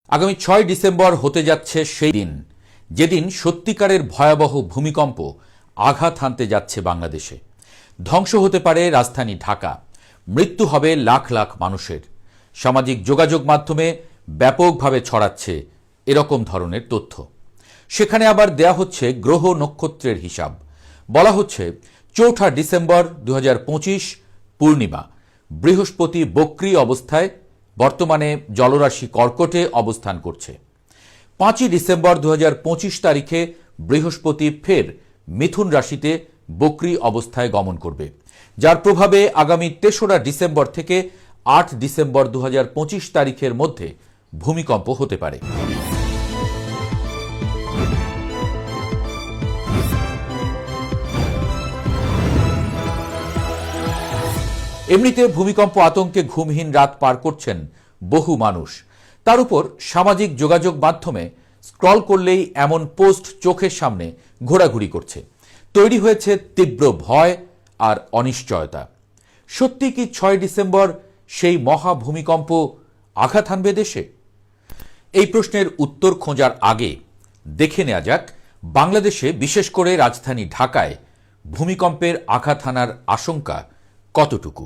আগামী ৬ ডিসেম্বর হতে যাচ্ছে সেই দিন যেদিন সত্যিকারের ভয়াবহ ভূমিকম্প আঘাত হানতে যাচ্ছে বাংলাদেশে। ধ্বংস হতে পারে রাজধানী ঢাকা, মৃত্যু হবে লাখ লাখ মানুষের। সামাজিক যোগাযোগ মাধ্যমে ব্যাপকভাবে ছড়াচ্ছে এরকম ধরনের তথ্য। সেখানে আবার দেয়া হচ্ছে গ্রহ নক্ষত্রের হিসাব। বলা হচ্ছে ৪ঠা ডিসেম্বর ২০২৫ পূর্ণিমা, বৃহস্পতি বক্রী অবস্থায় বর্তমানে জলরাশি কর্কটে অবস্থান করছে। ৫ই ডিসেম্বর ২০২৫ তারিখে বৃহস্পতি ফের মিথুন রাশিতে বক্রী অবস্থায় গমন করবে, যার প্রভাবে আগামী ৩রা ডিসেম্বর থেকে ৮ ডিসেম্বর ২০২৫ তারিখের মধ্যে ভূমিকম্প হতে পারে। এমনিতে ভূমিকম্প আতঙ্কে ঘুমহীন রাত পার করছেন বহু মানুষ। তার উপর সামাজিক যোগাযোগ মাধ্যমে স্ক্রল করলেই এমন পোস্ট চোখের সামনে ঘোরাঘুরি করছে। তৈরি হয়েছে তীব্র ভয় আর অনিশ্চয়তা। সত্যি কি ৬ ডিসেম্বর সেই মহা ভূমিকম্প আঘাত হানবে দেশে? এই প্রশ্নের উত্তর খোঁজার আগে দেখে নেওয়া যাক বাংলাদেশে, বিশেষ করে রাজধানী ঢাকায় ভূমিকম্পের আঘাত হানার আশঙ্কা কতটুকু।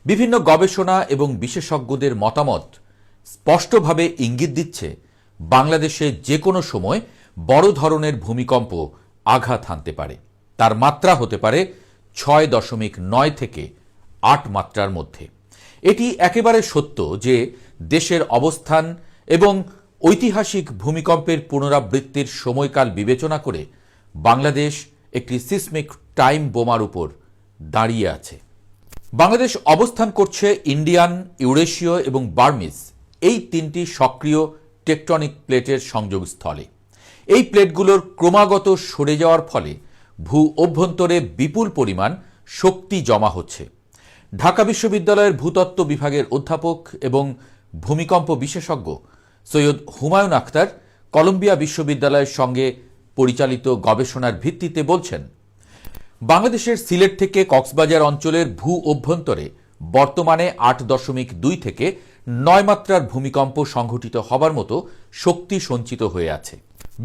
বিভিন্ন গবেষণা এবং বিশেষজ্ঞদের মতামত স্পষ্টভাবে ইঙ্গিত দিচ্ছে বাংলাদেশে যে কোনো সময় বড় ধরনের ভূমিকম্প আঘাত হানতে পারে। তার মাত্রা হতে পারে ৬.৯ থেকে ৮ মাত্রার মধ্যে। এটি একেবারে সত্য যে দেশের অবস্থান এবং ঐতিহাসিক ভূমিকম্পের পুনরাবৃত্তির সময়কাল বিবেচনা করে বাংলাদেশ একটি সিসমিক টাইম বোমার উপর দাঁড়িয়ে আছে। বাংলাদেশ অবস্থান করছে ইন্ডিয়ান, ইউরেশীয় এবং বার্মিজ, এই তিনটি সক্রিয় টেকটনিক প্লেটের সংযোগস্থলে। এই প্লেটগুলোর ক্রমাগত সরে যাওয়ার ফলে ভূ অভ্যন্তরে বিপুল পরিমাণ শক্তি জমা হচ্ছে। ঢাকা বিশ্ববিদ্যালয়ের ভূতত্ত্ব বিভাগের অধ্যাপক এবং ভূমিকম্প বিশেষজ্ঞ সৈয়দ হুমায়ুন আখতার কলম্বিয়া বিশ্ববিদ্যালয়ের সঙ্গে পরিচালিত গবেষণার ভিত্তিতে বলছেন, বাংলাদেশের সিলেট থেকে কক্সবাজার অঞ্চলের ভূ অভ্যন্তরে বর্তমানে ৮.২ থেকে ৯ মাত্রার ভূমিকম্প সংঘটিত হবার মতো শক্তি সঞ্চিত হয়ে আছে।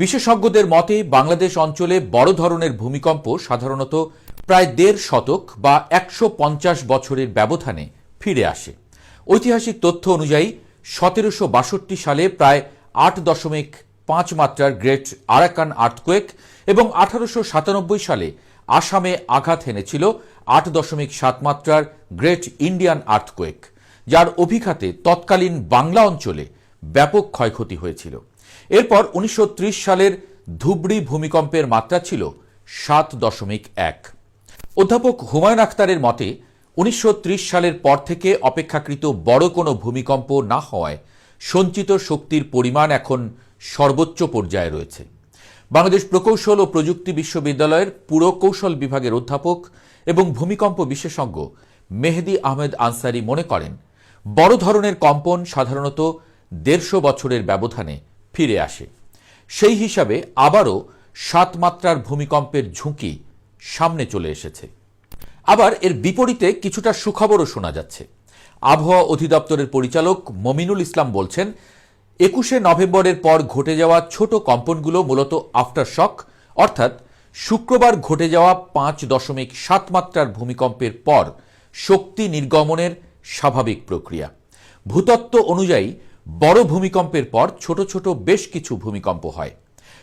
বিশেষজ্ঞদের মতে বাংলাদেশ অঞ্চলে বড় ধরনের ভূমিকম্প সাধারণত প্রায় ১.৫ শতক বা ১৫০ বছরের ব্যবধানে ফিরে আসে। ঐতিহাসিক তথ্য অনুযায়ী ১৭৬২ সালে প্রায় ৮.৫ মাত্রার গ্রেট আরাকান আর্থকোয়েক এবং ১৮৯৭ সালে আসামে আঘাত হেনেছিল ৮.৭ মাত্রার গ্রেট ইন্ডিয়ান আর্থকোয়েক, যার অভিঘাতে তৎকালীন বাংলা অঞ্চলে ব্যাপক ক্ষয়ক্ষতি হয়েছিল। এরপর ১৯৩০ সালের ধুবড়ি ভূমিকম্পের মাত্রা ছিল ৭.১। অধ্যাপক হুমায়ুন আখতারের মতে ১৯৩০ সালের পর থেকে অপেক্ষাকৃত বড় কোনো ভূমিকম্প না হওয়ায় সঞ্চিত শক্তির পরিমাণ এখন সর্বোচ্চ পর্যায়ে রয়েছে। বাংলাদেশ প্রকৌশল ও প্রযুক্তি বিশ্ববিদ্যালয়ের পুরকৌশল বিভাগের অধ্যাপক এবং ভূমিকম্প বিশেষজ্ঞ মেহেদী আহমেদ আনসারি মনে করেন, বড় ধরনের কম্পন সাধারণত ১৫০ বছরের ব্যবধানে ফিরে আসে। সেই হিসাবে আবারও ৭ মাত্রার ভূমিকম্পের ঝুঁকি সামনে চলে এসেছে। আবার এর বিপরীতে কিছুটা সুখবরও শোনা যাচ্ছে। আবহাওয়া অধিদপ্তরের পরিচালক মমিনুল ইসলাম বলছেন, ২১শে নভেম্বরের পর ঘটে যাওয়া ছোট কম্পনগুলো মূলত আফটার শক, অর্থাৎ শুক্রবার ঘটে যাওয়া ৫.৭ মাত্রার ভূমিকম্পের পর শক্তি নির্গমনের স্বাভাবিক প্রক্রিয়া। ভূতত্ত্ব অনুযায়ী বড় ভূমিকম্পের পর ছোট ছোট বেশ কিছু ভূমিকম্প হয়।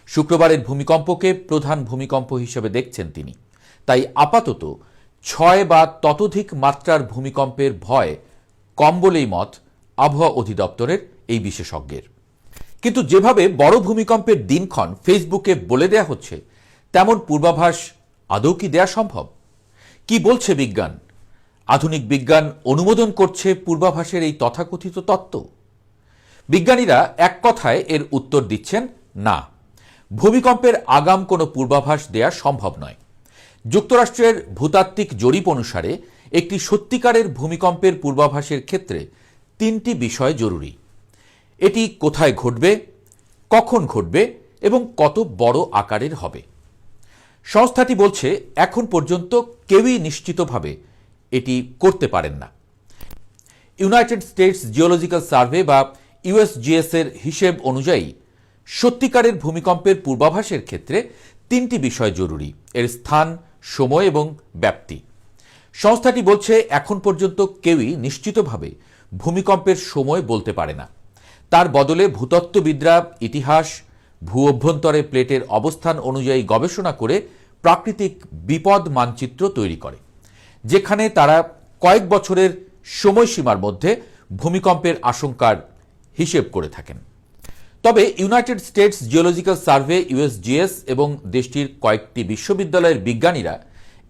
শুক্রবারের ভূমিকম্পকে প্রধান ভূমিকম্প হিসেবে দেখছেন তিনি। তাই আপাতত ৬ বা ততোধিক মাত্রার ভূমিকম্পের ভয় কম বলেই মত আবহাওয়া অধিদপ্তরের এই বিশেষজ্ঞের। কিন্তু যেভাবে বড় ভূমিকম্পের দিনক্ষণ ফেসবুকে বলে দেয়া হচ্ছে, তেমন পূর্বাভাস আদৌ কি দেয়া সম্ভব? কি বলছে বিজ্ঞান? আধুনিক বিজ্ঞান অনুমোদন করছে পূর্বাভাসের এই তথাকথিত তত্ত্ব? বিজ্ঞানীরা এক কথায় এর উত্তর দিচ্ছেন, না, ভূমিকম্পের আগাম কোনো পূর্বাভাস দেয়া সম্ভব নয়। যুক্তরাষ্ট্রের ভূতাত্ত্বিক জরিপ অনুসারে একটি সত্যিকারের ভূমিকম্পের পূর্বাভাসের ক্ষেত্রে ৩টি বিষয় জরুরি। এটি কোথায় ঘটবে, কখন ঘটবে এবং কত বড় আকারের হবে। সংস্থাটি বলছে, এখন পর্যন্ত কেউই নিশ্চিতভাবে এটি করতে পারেন না। ইউনাইটেড স্টেটস জিওলজিক্যাল সার্ভে বা ইউএসজিএস এর হিসেব অনুযায়ী সত্যিকারের ভূমিকম্পের পূর্বাভাসের ক্ষেত্রে তিনটি বিষয় জরুরি: এর স্থান, সময় এবং ব্যাপ্তি। সংস্থাটি বলছে এখন পর্যন্ত কেউই নিশ্চিতভাবে ভূমিকম্পের সময় বলতে পারে না। তার বদলে ভূতত্ত্ববিদরা ইতিহাস, ভূ অভ্যন্তরে প্লেটের অবস্থান অনুযায়ী গবেষণা করে প্রাকৃতিক বিপদ মানচিত্র তৈরি করে, যেখানে তারা কয়েক বছরের সময়সীমার মধ্যে ভূমিকম্পের আশঙ্কার হিসেব করে থাকেন। তবে United states geological survey USGS এবং দেশটির কয়েকটি বিশ্ববিদ্যালয়ের বিজ্ঞানীরা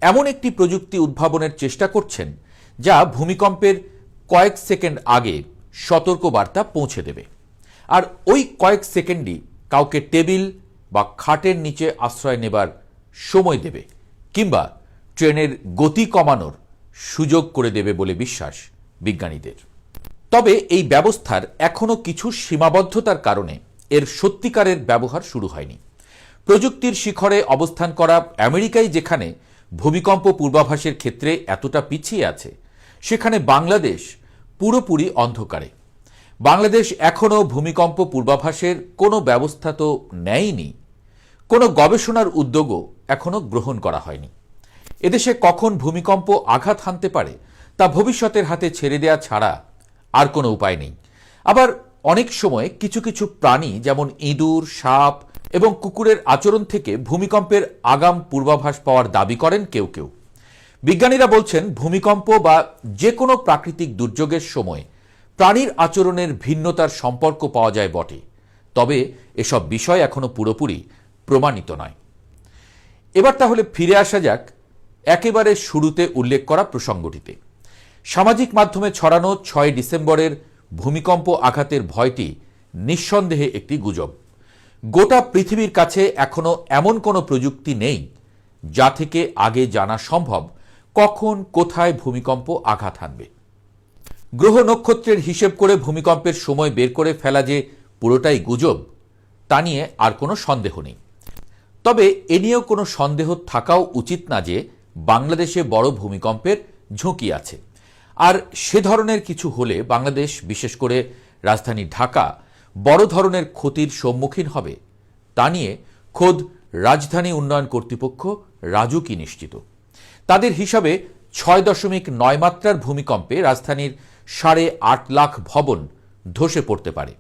এমন একটি প্রযুক্তি উদ্ভাবনের চেষ্টা করছেন যা ভূমিকম্পের কয়েক সেকেন্ড আগে সতর্কবার্তা পৌঁছে দেবে। আর ওই কয়েক সেকেন্ডই কাউকে টেবিল বা খাটের নিচে আশ্রয় নেবার সময় দেবে, কিংবা ট্রেনের গতি কমানোর সুযোগ করে দেবে বলে বিশ্বাস বিজ্ঞানীদের। তবে এই ব্যবস্থার এখনও কিছু সীমাবদ্ধতার কারণে এর সত্যিকারের ব্যবহার শুরু হয়নি। প্রযুক্তির শিখরে অবস্থান করা আমেরিকাই যেখানে ভূমিকম্প পূর্বাভাসের ক্ষেত্রে এতটা পিছিয়ে আছে, সেখানে বাংলাদেশ পুরোপুরি অন্ধকারে। বাংলাদেশ এখনও ভূমিকম্প পূর্বাভাসের কোনো ব্যবস্থা তো নেয়নি, কোনো গবেষণার উদ্যোগও এখনও গ্রহণ করা হয়নি। এদেশে কখন ভূমিকম্প আঘাত হানতে পারে তা ভবিষ্যতের হাতে ছেড়ে দেওয়া ছাড়া আর কোনো উপায় নেই। আবার অনেক সময় কিছু কিছু প্রাণী যেমন ইঁদুর, সাপ এবং কুকুরের আচরণ থেকে ভূমিকম্পের আগাম পূর্বাভাস পাওয়ার দাবি করেন কেউ কেউ। বিজ্ঞানীরা বলছেন, ভূমিকম্প বা যে কোনো প্রাকৃতিক দুর্যোগের সময় প্রাণীর আচরণের ভিন্নতার সম্পর্ক পাওয়া যায় বটে, তবে এসব বিষয় এখনো পুরোপুরি প্রমাণিত নয়। এবার তাহলে ফিরে আসা যাক একেবারে শুরুতে উল্লেখ করা প্রসঙ্গটিতে। সামাজিক মাধ্যমে ছড়ানো 6 ডিসেম্বরের ভূমিকম্প আঘাতের ভয়টি নিঃসন্দেহে একটি গুজব। গোটা পৃথিবীর কাছে এখনো এমন কোনো প্রযুক্তি নেই যা থেকে আগে জানা সম্ভব কখন কোথায় ভূমিকম্প আঘাত হানবে। গ্রহ নক্ষত্রের হিসেব করে ভূমিকম্পের সময় বের করে ফেলা যে পুরোটাই গুজব, তা নিয়ে আর কোনো সন্দেহ নেই। তবে এ নিয়েও কোনো সন্দেহ থাকাও উচিত না যে বাংলাদেশে বড় ভূমিকম্পের ঝুঁকি আছে। আর সে ধরনের কিছু হলে বাংলাদেশ, বিশেষ করে রাজধানী ঢাকা, বড় ধরনের ক্ষতির সম্মুখীন হবে, তা নিয়ে খোদ রাজধানী উন্নয়ন কর্তৃপক্ষ রাজুকি নিশ্চিত। তাদের হিসাবে 6.9 মাত্রার ভূমিকম্পে রাজধানীর 8.5 লাখ ভবন ধসে পড়তে পারে।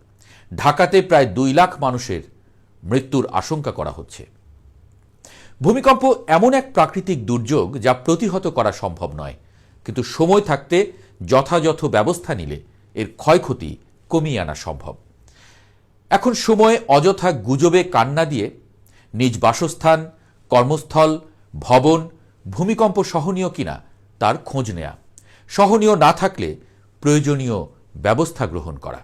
ঢাকাতে প্রায় 2 লাখ মানুষের মৃত্যুর আশঙ্কা করা হচ্ছে। ভূমিকম্প এমন এক প্রাকৃতিক দুর্যোগ যা প্রতিহত করা সম্ভব নয়, কিন্তু সময় থাকতে যথাযথ ব্যবস্থা নিলে এর ক্ষয়ক্ষতি কমিয়ে আনা সম্ভব। এখন সময় অযথা গুজবে কান্না দিয়ে নিজ বাসস্থান, কর্মস্থল, ভবন ভূমিকম্প সহনীয় কিনা তার খোঁজ নেয়া, সহনীয় না থাকলে প্রয়োজনীয় ব্যবস্থা গ্রহণ করা।